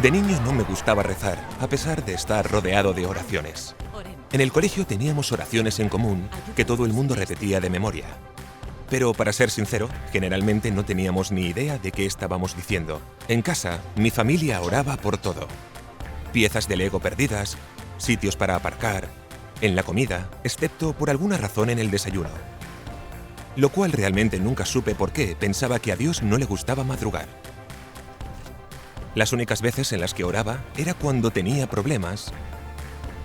De niño no me gustaba rezar, a pesar de estar rodeado de oraciones. En el colegio teníamos oraciones en común que todo el mundo repetía de memoria. Pero para ser sincero, generalmente no teníamos ni idea de qué estábamos diciendo. En casa, mi familia oraba por todo. Piezas de Lego perdidas, sitios para aparcar, en la comida, excepto por alguna razón en el desayuno. Lo cual realmente nunca supe por qué pensaba que a Dios no le gustaba madrugar. Las únicas veces en las que oraba era cuando tenía problemas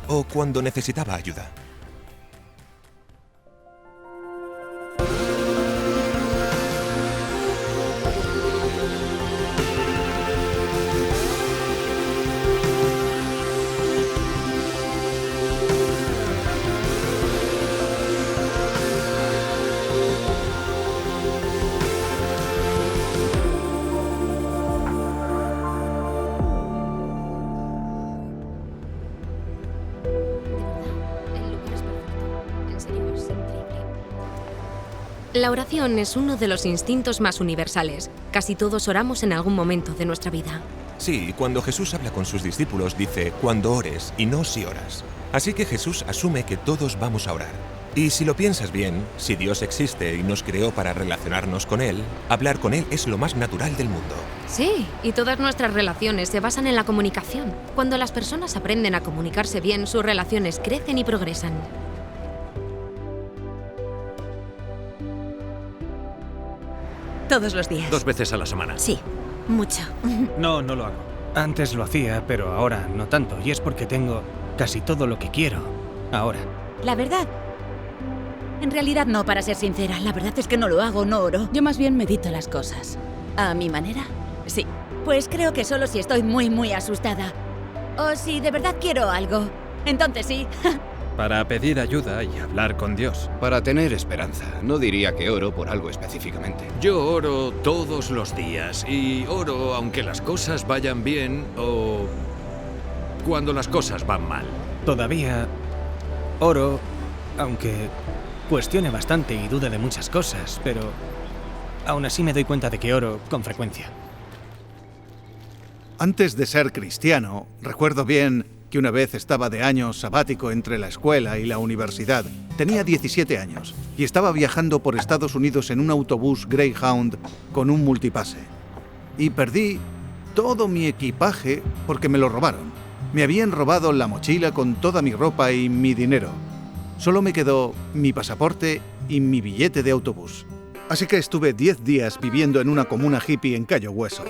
o cuando necesitaba ayuda. La oración es uno de los instintos más universales. Casi todos oramos en algún momento de nuestra vida. Sí, cuando Jesús habla con sus discípulos dice cuando ores y no si oras. Así que Jesús asume que todos vamos a orar. Y si lo piensas bien, si Dios existe y nos creó para relacionarnos con Él, hablar con Él es lo más natural del mundo. Sí, y todas nuestras relaciones se basan en la comunicación. Cuando las personas aprenden a comunicarse bien, sus relaciones crecen y progresan. Todos los días. 2 veces a la semana. Sí, mucho. No lo hago. Antes lo hacía, pero ahora no tanto. Y es porque tengo casi todo lo que quiero ahora. La verdad. En realidad no, para ser sincera. La verdad es que no lo hago, no oro. Yo más bien medito las cosas. ¿A mi manera? Sí. Pues creo que solo si estoy muy asustada. O si de verdad quiero algo. Entonces sí. Para pedir ayuda y hablar con Dios. Para tener esperanza. No diría que oro por algo específicamente. Yo oro todos los días y oro aunque las cosas vayan bien o cuando las cosas van mal. Todavía oro, aunque cuestione bastante y dude de muchas cosas, pero aún así me doy cuenta de que oro con frecuencia. Antes de ser cristiano, recuerdo bien que una vez estaba de año sabático entre la escuela y la universidad. Tenía 17 años y estaba viajando por Estados Unidos en un autobús Greyhound con un multipase. Y perdí todo mi equipaje porque me lo robaron. Me habían robado la mochila con toda mi ropa y mi dinero. Solo me quedó mi pasaporte y mi billete de autobús. Así que estuve 10 días viviendo en una comuna hippie en Cayo Hueso.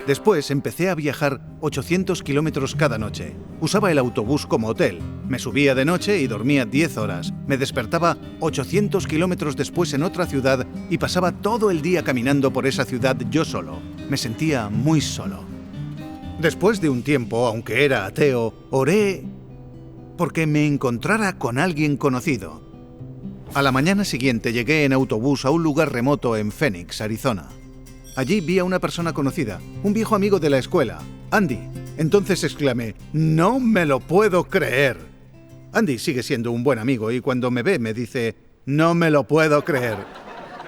Después empecé a viajar 800 kilómetros cada noche. Usaba el autobús como hotel. Me subía de noche y dormía 10 horas. Me despertaba 800 kilómetros después en otra ciudad y pasaba todo el día caminando por esa ciudad yo solo. Me sentía muy solo. Después de un tiempo, aunque era ateo, oré porque me encontrara con alguien conocido. A la mañana siguiente llegué en autobús a un lugar remoto en Phoenix, Arizona. Allí vi a una persona conocida, un viejo amigo de la escuela, Andy. Entonces exclamé, ¡no me lo puedo creer! Andy sigue siendo un buen amigo y cuando me ve me dice, ¡no me lo puedo creer!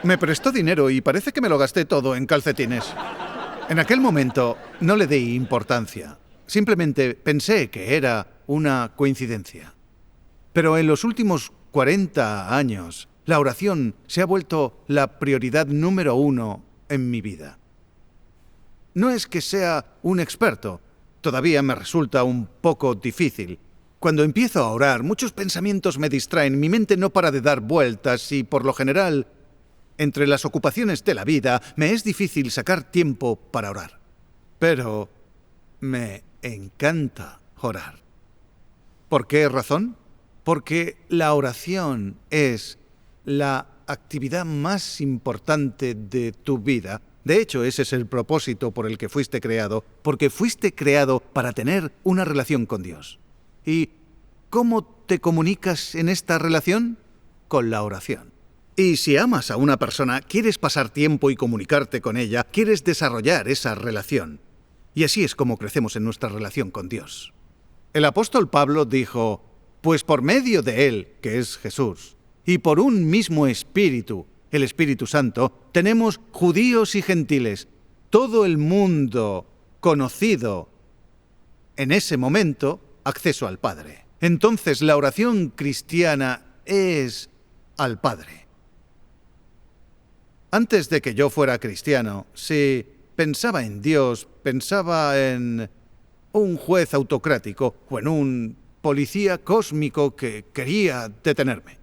Me prestó dinero y parece que me lo gasté todo en calcetines. En aquel momento no le di importancia. Simplemente pensé que era una coincidencia. Pero en los últimos 40 años, la oración se ha vuelto la prioridad número 1 en mi vida. No es que sea un experto, todavía me resulta un poco difícil. Cuando empiezo a orar, muchos pensamientos me distraen, mi mente no para de dar vueltas y, por lo general, entre las ocupaciones de la vida, me es difícil sacar tiempo para orar. Pero me encanta orar. ¿Por qué razón? Porque la oración es la actividad más importante de tu vida. De hecho, ese es el propósito por el que fuiste creado, porque fuiste creado para tener una relación con Dios. ¿Y cómo te comunicas en esta relación? Con la oración. Y si amas a una persona, quieres pasar tiempo y comunicarte con ella, quieres desarrollar esa relación. Y así es como crecemos en nuestra relación con Dios. El apóstol Pablo dijo, pues por medio de Él, que es Jesús, y por un mismo Espíritu, el Espíritu Santo, tenemos judíos y gentiles, todo el mundo conocido en ese momento, acceso al Padre. Entonces, la oración cristiana es al Padre. Antes de que yo fuera cristiano, si pensaba en Dios, pensaba en un juez autocrático o en un policía cósmico que quería detenerme.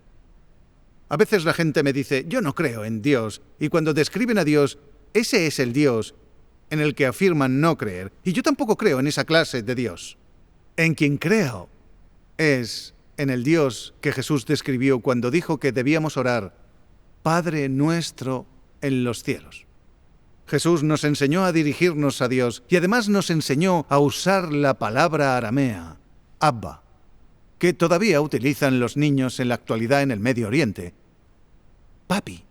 A veces la gente me dice, yo no creo en Dios, y cuando describen a Dios, ese es el Dios en el que afirman no creer, y yo tampoco creo en esa clase de Dios. En quien creo es en el Dios que Jesús describió cuando dijo que debíamos orar, Padre nuestro en los cielos. Jesús nos enseñó a dirigirnos a Dios y además nos enseñó a usar la palabra aramea, Abba, que todavía utilizan los niños en la actualidad en el Medio Oriente. Papi,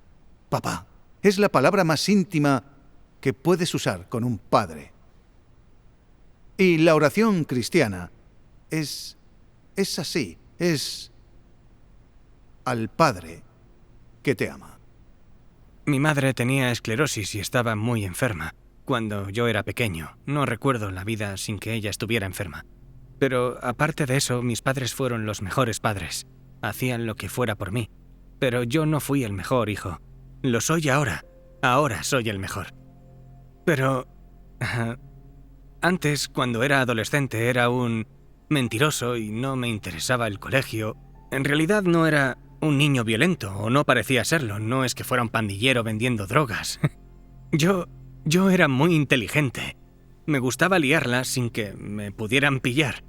papá, es la palabra más íntima que puedes usar con un padre. Y la oración cristiana es así, es al Padre que te ama. Mi madre tenía esclerosis y estaba muy enferma. Cuando yo era pequeño, no recuerdo la vida sin que ella estuviera enferma. Pero aparte de eso, mis padres fueron los mejores padres. Hacían lo que fuera por mí. Pero yo no fui el mejor hijo. Lo soy ahora. Ahora soy el mejor. Pero antes, cuando era adolescente, era un mentiroso y no me interesaba el colegio. En realidad no era un niño violento, o no parecía serlo. No es que fuera un pandillero vendiendo drogas. Yo era muy inteligente. Me gustaba liarla sin que me pudieran pillar.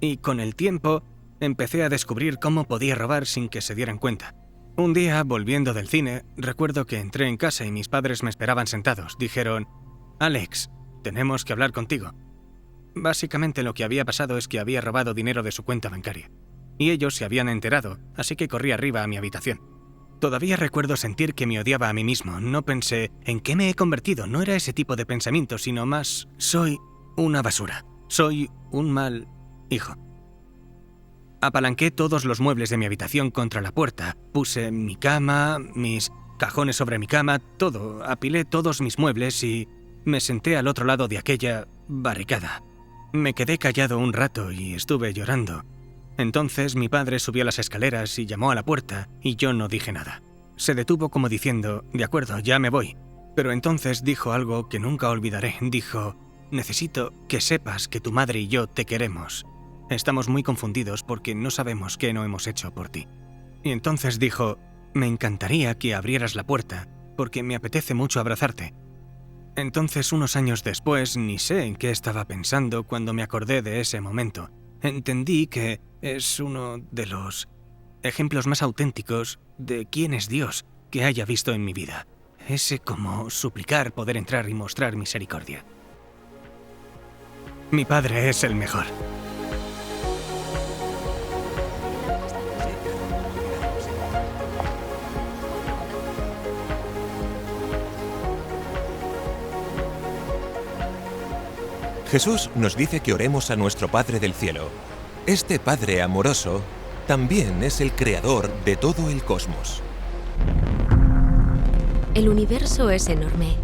Y con el tiempo, empecé a descubrir cómo podía robar sin que se dieran cuenta. Un día, volviendo del cine, recuerdo que entré en casa y mis padres me esperaban sentados. Dijeron, Alex, tenemos que hablar contigo. Básicamente lo que había pasado es que había robado dinero de su cuenta bancaria. Y ellos se habían enterado, así que corrí arriba a mi habitación. Todavía recuerdo sentir que me odiaba a mí mismo. No pensé, ¿en qué me he convertido? No era ese tipo de pensamiento, sino más, soy una basura. Soy un mal hijo. Apalanqué todos los muebles de mi habitación contra la puerta. Puse mi cama, mis cajones sobre mi cama, todo. Apilé todos mis muebles y me senté al otro lado de aquella barricada. Me quedé callado un rato y estuve llorando. Entonces mi padre subió las escaleras y llamó a la puerta y yo no dije nada. Se detuvo como diciendo, de acuerdo, ya me voy. Pero entonces dijo algo que nunca olvidaré. Dijo, necesito que sepas que tu madre y yo te queremos. Estamos muy confundidos porque no sabemos qué no hemos hecho por ti. Y entonces dijo, me encantaría que abrieras la puerta porque me apetece mucho abrazarte. Entonces, unos años después, ni sé en qué estaba pensando cuando me acordé de ese momento. Entendí que es uno de los ejemplos más auténticos de quién es Dios que haya visto en mi vida. Ese como suplicar poder entrar y mostrar misericordia. Mi padre es el mejor. Jesús nos dice que oremos a nuestro Padre del Cielo. Este Padre amoroso también es el creador de todo el cosmos. El universo es enorme.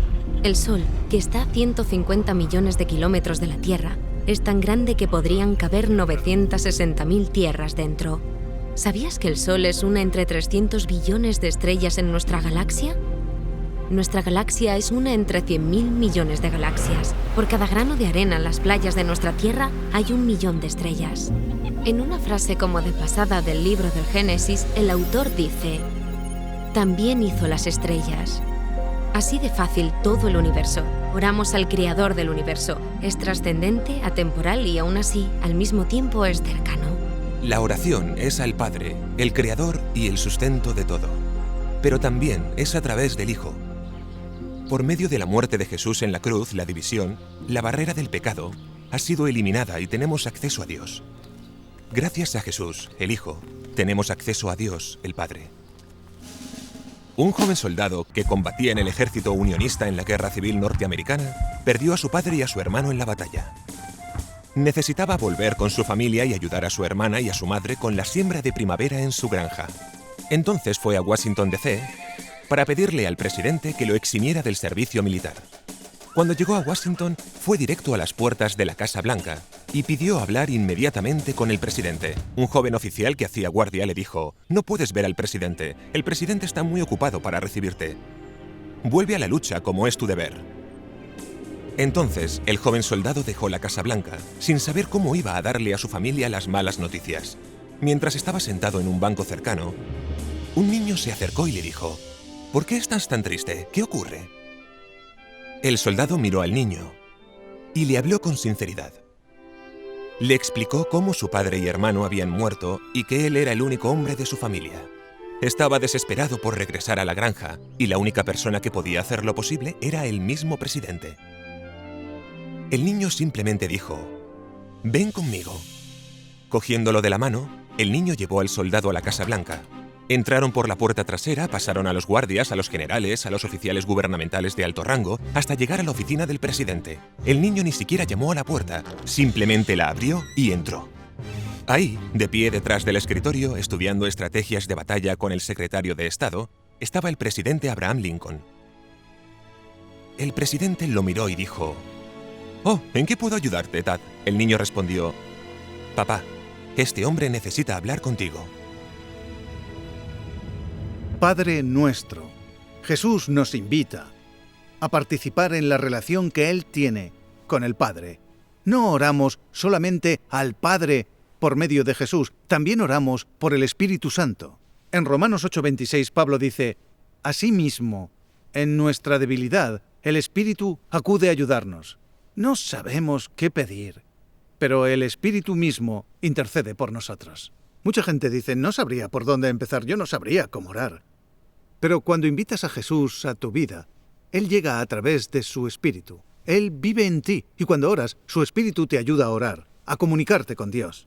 El Sol, que está a 150 millones de kilómetros de la Tierra, es tan grande que podrían caber 960.000 tierras dentro. ¿Sabías que el Sol es una entre 300 billones de estrellas en nuestra galaxia? Nuestra galaxia es una entre 100.000 millones de galaxias. Por cada grano de arena en las playas de nuestra Tierra hay 1 millón de estrellas. En una frase como de pasada del libro del Génesis, el autor dice, también hizo las estrellas. Así de fácil todo el universo. Oramos al creador del universo. Es trascendente, atemporal y aún así, al mismo tiempo es cercano. La oración es al Padre, el creador y el sustento de todo. Pero también es a través del Hijo. Por medio de la muerte de Jesús en la cruz, la división, la barrera del pecado, ha sido eliminada y tenemos acceso a Dios. Gracias a Jesús, el Hijo, tenemos acceso a Dios, el Padre. Un joven soldado que combatía en el ejército unionista en la Guerra Civil Norteamericana perdió a su padre y a su hermano en la batalla. Necesitaba volver con su familia y ayudar a su hermana y a su madre con la siembra de primavera en su granja. Entonces fue a Washington, D.C., para pedirle al presidente que lo eximiera del servicio militar. Cuando llegó a Washington, fue directo a las puertas de la Casa Blanca y pidió hablar inmediatamente con el presidente. Un joven oficial que hacía guardia le dijo: «No puedes ver al presidente. El presidente está muy ocupado para recibirte. Vuelve a la lucha como es tu deber». Entonces, el joven soldado dejó la Casa Blanca, sin saber cómo iba a darle a su familia las malas noticias. Mientras estaba sentado en un banco cercano, un niño se acercó y le dijo: «¿Por qué estás tan triste? ¿Qué ocurre?». El soldado miró al niño y le habló con sinceridad. Le explicó cómo su padre y hermano habían muerto y que él era el único hombre de su familia. Estaba desesperado por regresar a la granja y la única persona que podía hacerlo posible era el mismo presidente. El niño simplemente dijo: «Ven conmigo». Cogiéndolo de la mano, el niño llevó al soldado a la Casa Blanca. Entraron por la puerta trasera, pasaron a los guardias, a los generales, a los oficiales gubernamentales de alto rango, hasta llegar a la oficina del presidente. El niño ni siquiera llamó a la puerta, simplemente la abrió y entró. Ahí, de pie detrás del escritorio, estudiando estrategias de batalla con el secretario de Estado, estaba el presidente Abraham Lincoln. El presidente lo miró y dijo: «Oh, ¿en qué puedo ayudarte, Tad?». El niño respondió: «Papá, este hombre necesita hablar contigo». Padre nuestro. Jesús nos invita a participar en la relación que Él tiene con el Padre. No oramos solamente al Padre por medio de Jesús, también oramos por el Espíritu Santo. En Romanos 8:26 Pablo dice: «Asimismo, en nuestra debilidad, el Espíritu acude a ayudarnos. No sabemos qué pedir, pero el Espíritu mismo intercede por nosotros». Mucha gente dice: «No sabría por dónde empezar, yo no sabría cómo orar». Pero cuando invitas a Jesús a tu vida, Él llega a través de su Espíritu. Él vive en ti y cuando oras, su Espíritu te ayuda a orar, a comunicarte con Dios.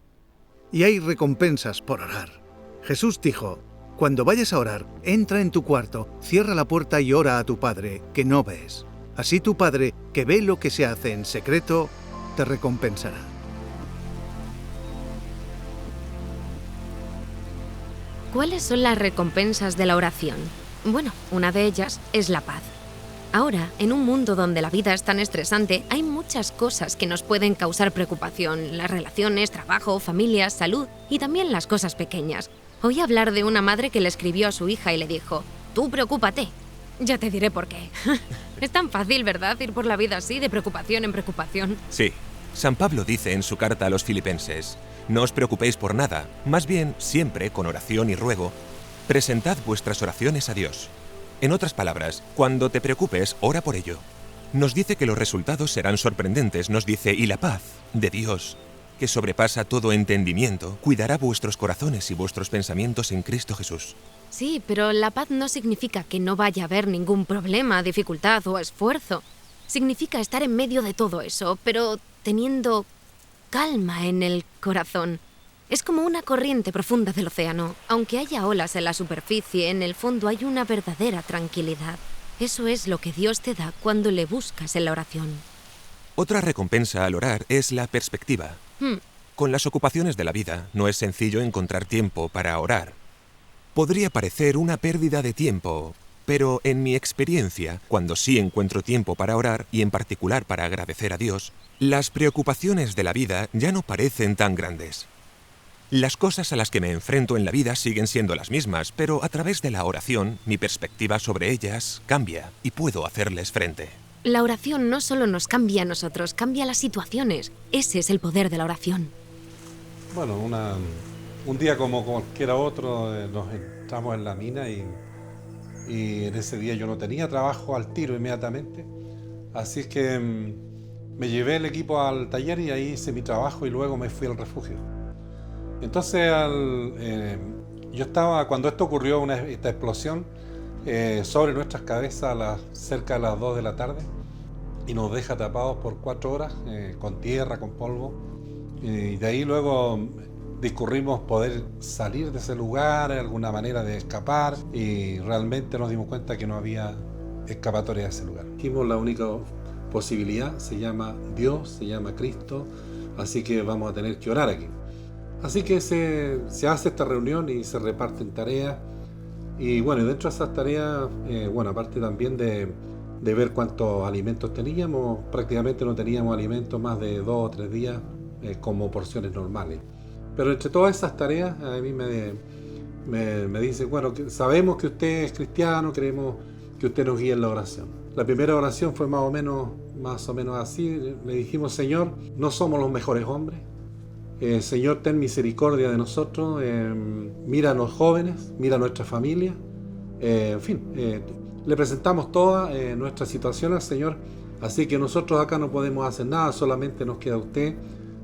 Y hay recompensas por orar. Jesús dijo: «Cuando vayas a orar, entra en tu cuarto, cierra la puerta y ora a tu Padre, que no ves. Así tu Padre, que ve lo que se hace en secreto, te recompensará». ¿Cuáles son las recompensas de la oración? Bueno, una de ellas es la paz. Ahora, en un mundo donde la vida es tan estresante, hay muchas cosas que nos pueden causar preocupación: las relaciones, trabajo, familia, salud y también las cosas pequeñas. Oí hablar de una madre que le escribió a su hija y le dijo: «Tú preocúpate». Ya te diré por qué. Es tan fácil, ¿verdad?, ir por la vida así, de preocupación en preocupación. Sí, San Pablo dice en su carta a los filipenses: «No os preocupéis por nada, más bien, siempre, con oración y ruego, presentad vuestras oraciones a Dios». En otras palabras, cuando te preocupes, ora por ello. Nos dice que los resultados serán sorprendentes, nos dice: «Y la paz de Dios, que sobrepasa todo entendimiento, cuidará vuestros corazones y vuestros pensamientos en Cristo Jesús». Sí, pero la paz no significa que no vaya a haber ningún problema, dificultad o esfuerzo. Significa estar en medio de todo eso, pero teniendo calma en el corazón. Es como una corriente profunda del océano. Aunque haya olas en la superficie, en el fondo hay una verdadera tranquilidad. Eso es lo que Dios te da cuando le buscas en la oración. Otra recompensa al orar es la perspectiva. Con las ocupaciones de la vida, no es sencillo encontrar tiempo para orar. Podría parecer una pérdida de tiempo, pero en mi experiencia, cuando sí encuentro tiempo para orar, y en particular para agradecer a Dios, las preocupaciones de la vida ya no parecen tan grandes. Las cosas a las que me enfrento en la vida siguen siendo las mismas, pero a través de la oración, mi perspectiva sobre ellas cambia y puedo hacerles frente. La oración no solo nos cambia a nosotros, cambia las situaciones. Ese es el poder de la oración. Bueno, un día como cualquiera otro, nos entramos en la mina y en ese día yo no tenía trabajo al tiro inmediatamente. Así es que me llevé el equipo al taller y ahí hice mi trabajo y luego me fui al refugio. Entonces, yo estaba, cuando esto ocurrió, esta explosión, sobre nuestras cabezas cerca de las 2 de la tarde y nos deja tapados por 4 horas, con tierra, con polvo. Y de ahí luego discurrimos poder salir de ese lugar, alguna manera de escapar, y realmente nos dimos cuenta que no había escapatoria de ese lugar. Dijimos: la única posibilidad se llama Dios, se llama Cristo, así que vamos a tener que orar aquí. Así que se hace esta reunión y se reparten tareas. Y bueno, dentro de esas tareas, aparte también de ver cuántos alimentos teníamos, prácticamente no teníamos alimentos más de 2 o 3 días como porciones normales. Pero entre todas esas tareas, a mí me dicen, bueno, sabemos que usted es cristiano, queremos que usted nos guíe en la oración. La primera oración fue más o menos así. Le dijimos, Señor, no somos los mejores hombres. Señor, ten misericordia de nosotros. Mira a los jóvenes, mira a nuestra familia. En fin, le presentamos toda nuestra situación al Señor. Así que nosotros acá no podemos hacer nada, solamente nos queda usted,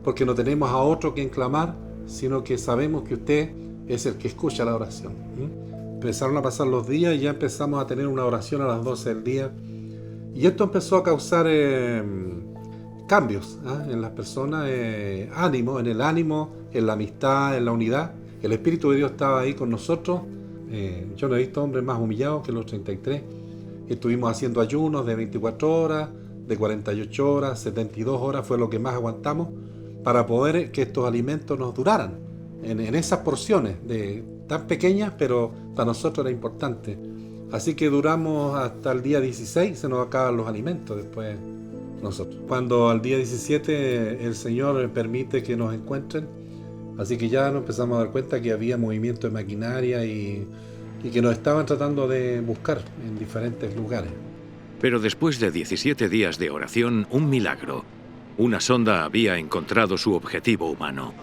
porque no tenemos a otro quien clamar, sino que sabemos que usted es el que escucha la oración. Empezaron a pasar los días y ya empezamos a tener una oración a las 12 del día. Y esto empezó a causar cambios en las personas, ánimo, en el ánimo, en la amistad, en la unidad. El Espíritu de Dios estaba ahí con nosotros. Yo no he visto hombres más humillados que los 33. Estuvimos haciendo ayunos de 24 horas, de 48 horas, 72 horas, fue lo que más aguantamos, para poder que estos alimentos nos duraran en esas porciones tan pequeñas, pero para nosotros era importante. Así que duramos hasta el día 16, se nos acaban los alimentos después nosotros. Cuando al día 17 el Señor permite que nos encuentren, así que ya nos empezamos a dar cuenta que había movimiento de maquinaria y que nos estaban tratando de buscar en diferentes lugares. Pero después de 17 días de oración, un milagro. Una sonda había encontrado su objetivo humano.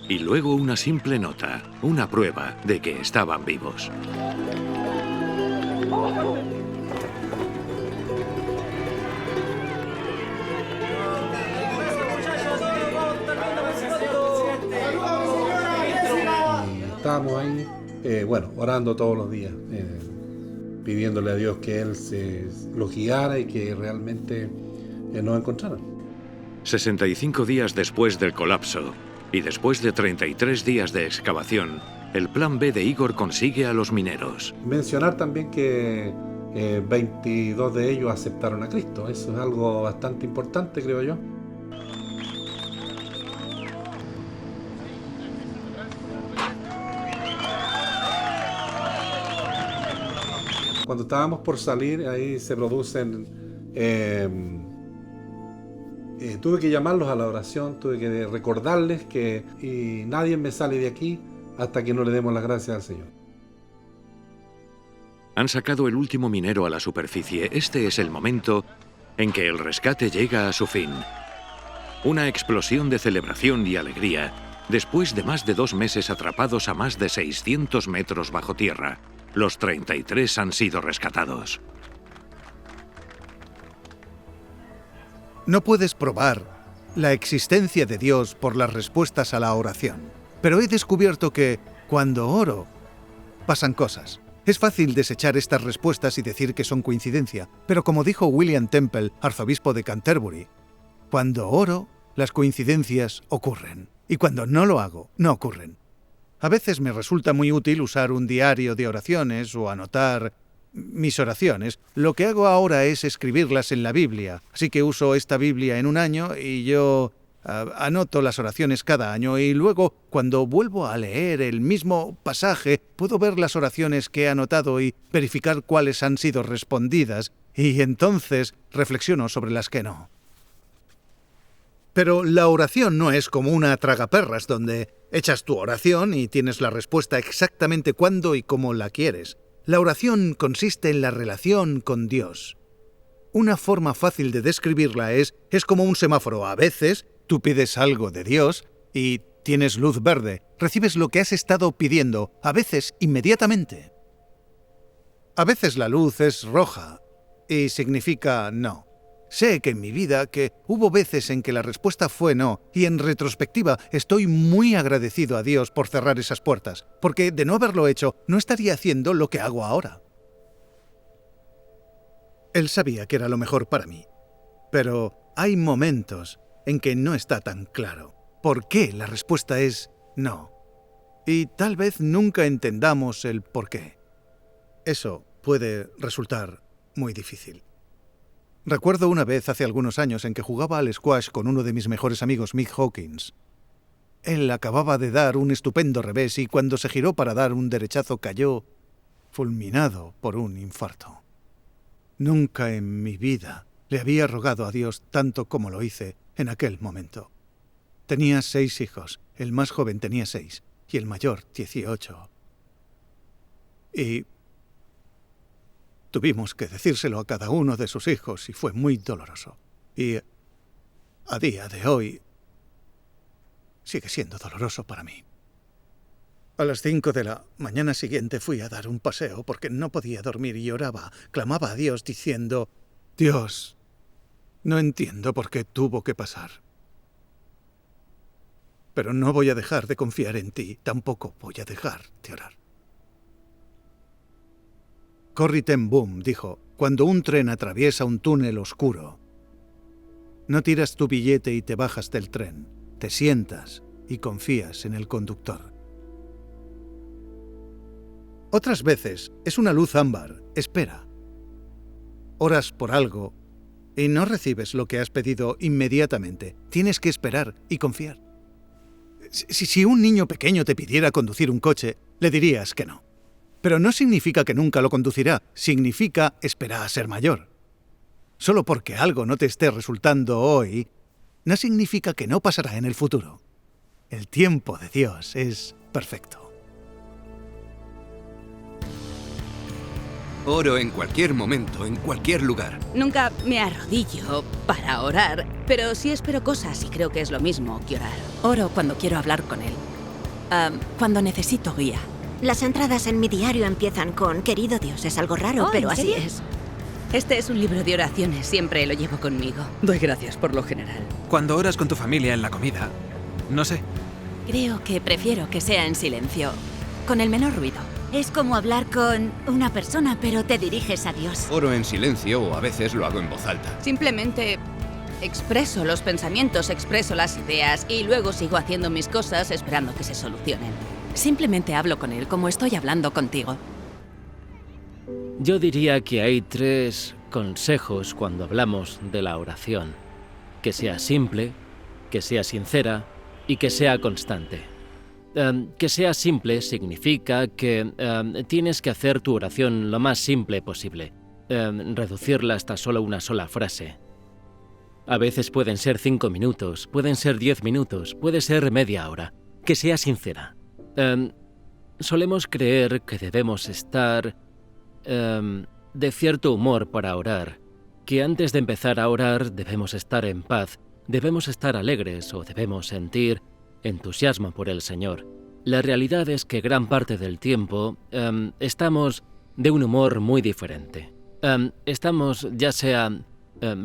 Y luego una simple nota, una prueba de que estaban vivos. Estábamos ahí, orando todos los días, pidiéndole a Dios que Él los guiara y que realmente nos encontraran. 65 días después del colapso y después de 33 días de excavación, el plan B de Igor consigue a los mineros. Mencionar también que 22 de ellos aceptaron a Cristo. Eso es algo bastante importante, creo yo. Cuando estábamos por salir, ahí se producen... tuve que llamarlos a la oración, tuve que recordarles que nadie me sale de aquí hasta que no le demos las gracias al Señor. Han sacado el último minero a la superficie. Este es el momento en que el rescate llega a su fin. Una explosión de celebración y alegría después de más de 2 meses atrapados a más de 600 metros bajo tierra. Los 33 han sido rescatados. No puedes probar la existencia de Dios por las respuestas a la oración, pero he descubierto que, cuando oro, pasan cosas. Es fácil desechar estas respuestas y decir que son coincidencia, pero como dijo William Temple, arzobispo de Canterbury, cuando oro, las coincidencias ocurren, y cuando no lo hago, no ocurren. A veces me resulta muy útil usar un diario de oraciones o anotar mis oraciones. Lo que hago ahora es escribirlas en la Biblia, así que uso esta Biblia en un año y yo anoto las oraciones cada año y luego, cuando vuelvo a leer el mismo pasaje, puedo ver las oraciones que he anotado y verificar cuáles han sido respondidas, y entonces reflexiono sobre las que no. Pero la oración no es como una tragaperras donde echas tu oración y tienes la respuesta exactamente cuándo y cómo la quieres. La oración consiste en la relación con Dios. Una forma fácil de describirla es como un semáforo. A veces tú pides algo de Dios y tienes luz verde. Recibes lo que has estado pidiendo, a veces inmediatamente. A veces la luz es roja y significa no. Sé que en mi vida que hubo veces en que la respuesta fue no, y en retrospectiva estoy muy agradecido a Dios por cerrar esas puertas, porque de no haberlo hecho no estaría haciendo lo que hago ahora. Él sabía que era lo mejor para mí, pero hay momentos en que no está tan claro por qué la respuesta es no, y tal vez nunca entendamos el por qué. Eso puede resultar muy difícil. Recuerdo una vez hace algunos años en que jugaba al squash con uno de mis mejores amigos, Mick Hawkins. Él acababa de dar un estupendo revés y cuando se giró para dar un derechazo cayó fulminado por un infarto. Nunca en mi vida le había rogado a Dios tanto como lo hice en aquel momento. Tenía 6 hijos, el más joven tenía 6 y el mayor 18. Y tuvimos que decírselo a cada uno de sus hijos y fue muy doloroso. Y a día de hoy sigue siendo doloroso para mí. A las 5 de la mañana siguiente fui a dar un paseo porque no podía dormir y lloraba, clamaba a Dios diciendo: Dios, no entiendo por qué tuvo que pasar. Pero no voy a dejar de confiar en ti, tampoco voy a dejar de orar. Corrie ten Boom dijo: cuando un tren atraviesa un túnel oscuro, no tiras tu billete y te bajas del tren, te sientas y confías en el conductor. Otras veces es una luz ámbar, espera. Oras por algo y no recibes lo que has pedido inmediatamente. Tienes que esperar y confiar. Si un niño pequeño te pidiera conducir un coche, le dirías que no. Pero no significa que nunca lo conducirá, significa espera a ser mayor. Solo porque algo no te esté resultando hoy, no significa que no pasará en el futuro. El tiempo de Dios es perfecto. Oro en cualquier momento, en cualquier lugar. Nunca me arrodillo para orar, pero sí espero cosas y creo que es lo mismo que orar. Oro cuando quiero hablar con él. Cuando necesito guía. Las entradas en mi diario empiezan con: querido Dios, es algo raro, pero así es. Este es un libro de oraciones, siempre lo llevo conmigo. Doy gracias por lo general. Cuando oras con tu familia en la comida, no sé. Creo que prefiero que sea en silencio, con el menor ruido. Es como hablar con una persona, pero te diriges a Dios. Oro en silencio o a veces lo hago en voz alta. Simplemente expreso los pensamientos, expreso las ideas y luego sigo haciendo mis cosas esperando que se solucionen. Simplemente hablo con él como estoy hablando contigo. Yo diría que hay 3 consejos cuando hablamos de la oración: que sea simple, que sea sincera y que sea constante. Que sea simple significa que tienes que hacer tu oración lo más simple posible, reducirla hasta solo una sola frase. A veces pueden ser 5 minutos, pueden ser 10 minutos, puede ser media hora. Que sea sincera. Solemos creer que debemos estar de cierto humor para orar, que antes de empezar a orar debemos estar en paz, debemos estar alegres o debemos sentir entusiasmo por el Señor. La realidad es que gran parte del tiempo estamos de un humor muy diferente. Estamos ya sea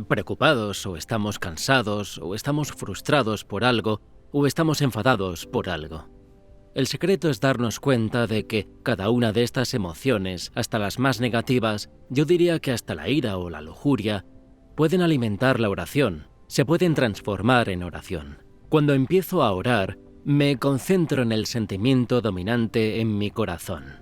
preocupados o estamos cansados o estamos frustrados por algo o estamos enfadados por algo. El secreto es darnos cuenta de que cada una de estas emociones, hasta las más negativas, yo diría que hasta la ira o la lujuria, pueden alimentar la oración, se pueden transformar en oración. Cuando empiezo a orar, me concentro en el sentimiento dominante en mi corazón.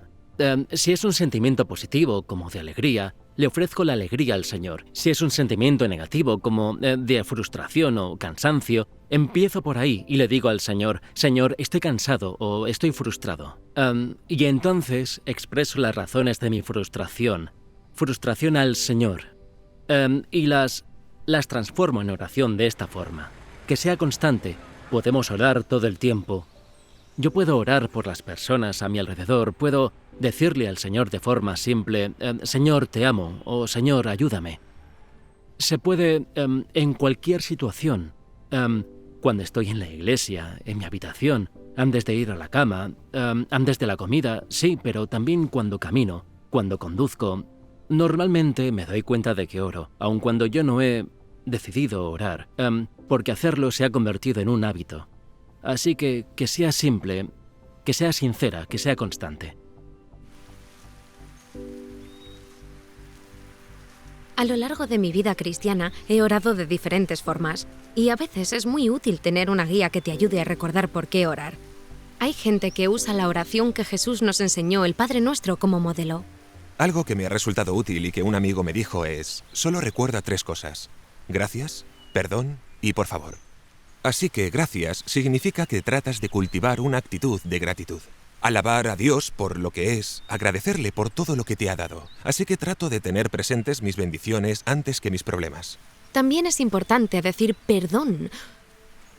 Si es un sentimiento positivo, como de alegría, le ofrezco la alegría al Señor. Si es un sentimiento negativo, como de frustración o cansancio, empiezo por ahí y le digo al Señor: Señor, estoy cansado o estoy frustrado. Y entonces expreso las razones de mi frustración al Señor. Y las transformo en oración de esta forma. Que sea constante. Podemos orar todo el tiempo. Yo puedo orar por las personas a mi alrededor, puedo decirle al Señor de forma simple: Señor, te amo, o Señor, ayúdame. Se puede en cualquier situación, cuando estoy en la iglesia, en mi habitación, antes de ir a la cama, antes de la comida, sí, pero también cuando camino, cuando conduzco. Normalmente me doy cuenta de que oro, aun cuando yo no he decidido orar, porque hacerlo se ha convertido en un hábito. Así que sea simple, que sea sincera, que sea constante. A lo largo de mi vida cristiana he orado de diferentes formas y a veces es muy útil tener una guía que te ayude a recordar por qué orar. Hay gente que usa la oración que Jesús nos enseñó, el Padre Nuestro, como modelo. Algo que me ha resultado útil y que un amigo me dijo es: solo recuerda 3 cosas: gracias, perdón y por favor. Así que gracias significa que tratas de cultivar una actitud de gratitud. alabar a Dios por lo que es, agradecerle por todo lo que te ha dado. Así que trato de tener presentes mis bendiciones antes que mis problemas. También es importante decir perdón.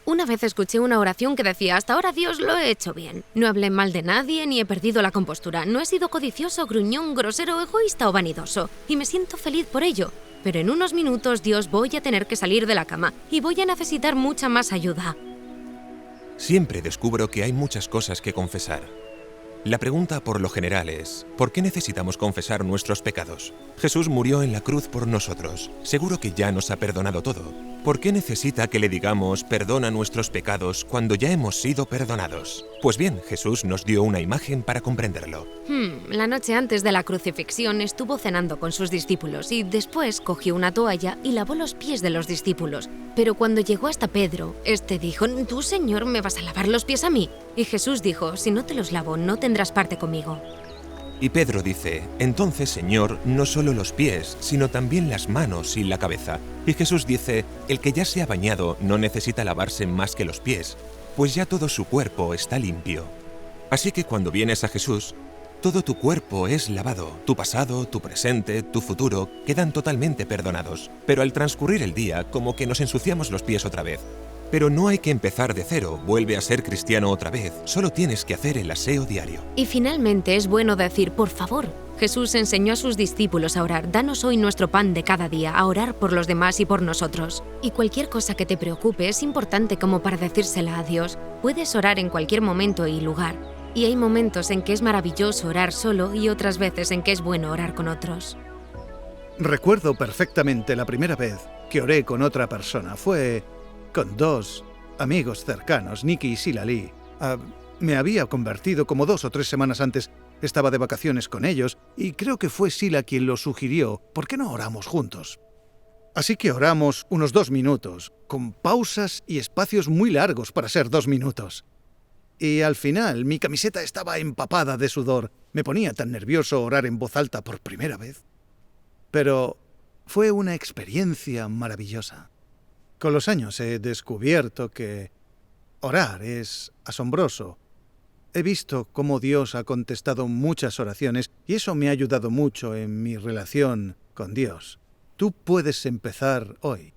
Una vez escuché una oración que decía: hasta ahora, Dios, lo he hecho bien. No hablé mal de nadie ni he perdido la compostura. No he sido codicioso, gruñón, grosero, egoísta o vanidoso. Y me siento feliz por ello. Pero en unos minutos, Dios, voy a tener que salir de la cama y voy a necesitar mucha más ayuda. Siempre descubro que hay muchas cosas que confesar. La pregunta por lo general es, ¿por qué necesitamos confesar nuestros pecados? Jesús murió en la cruz por nosotros. Seguro que ya nos ha perdonado todo. ¿Por qué necesita que le digamos perdona nuestros pecados cuando ya hemos sido perdonados? Pues bien, Jesús nos dio una imagen para comprenderlo. La noche antes de la crucifixión estuvo cenando con sus discípulos y después cogió una toalla y lavó los pies de los discípulos. Pero cuando llegó hasta Pedro, este dijo: ¿Tú, Señor, me vas a lavar los pies a mí? Y Jesús dijo: si no te los lavo, no tendrás parte conmigo. Y Pedro dice: entonces, Señor, no solo los pies, sino también las manos y la cabeza. Y Jesús dice: el que ya se ha bañado no necesita lavarse más que los pies, pues ya todo su cuerpo está limpio. Así que cuando vienes a Jesús, todo tu cuerpo es lavado, tu pasado, tu presente, tu futuro quedan totalmente perdonados. Pero al transcurrir el día, como que nos ensuciamos los pies otra vez. Pero no hay que empezar de cero, vuelve a ser cristiano otra vez, solo tienes que hacer el aseo diario. Y finalmente es bueno decir: por favor. Jesús enseñó a sus discípulos a orar: danos hoy nuestro pan de cada día, a orar por los demás y por nosotros. Y cualquier cosa que te preocupe es importante como para decírsela a Dios. Puedes orar en cualquier momento y lugar. Y hay momentos en que es maravilloso orar solo y otras veces en que es bueno orar con otros. Recuerdo perfectamente la primera vez que oré con otra persona. Fue con dos amigos cercanos, Nicky y Sila Lee. Me había convertido como 2 o 3 semanas antes. Estaba de vacaciones con ellos y creo que fue Sila quien lo sugirió. ¿Por qué no oramos juntos? Así que oramos unos 2 minutos, con pausas y espacios muy largos para ser 2 minutos. Y al final mi camiseta estaba empapada de sudor. Me ponía tan nervioso orar en voz alta por primera vez. Pero fue una experiencia maravillosa. Con los años he descubierto que orar es asombroso. He visto cómo Dios ha contestado muchas oraciones y eso me ha ayudado mucho en mi relación con Dios. Tú puedes empezar hoy.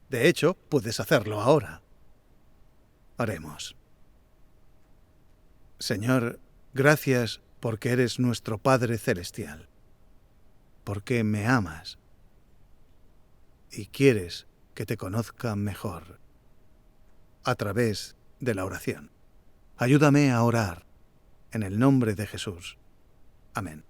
De hecho, puedes hacerlo ahora. Oremos. Señor, gracias porque eres nuestro Padre Celestial, porque me amas y quieres que te conozca mejor a través de la oración. Ayúdame a orar en el nombre de Jesús. Amén.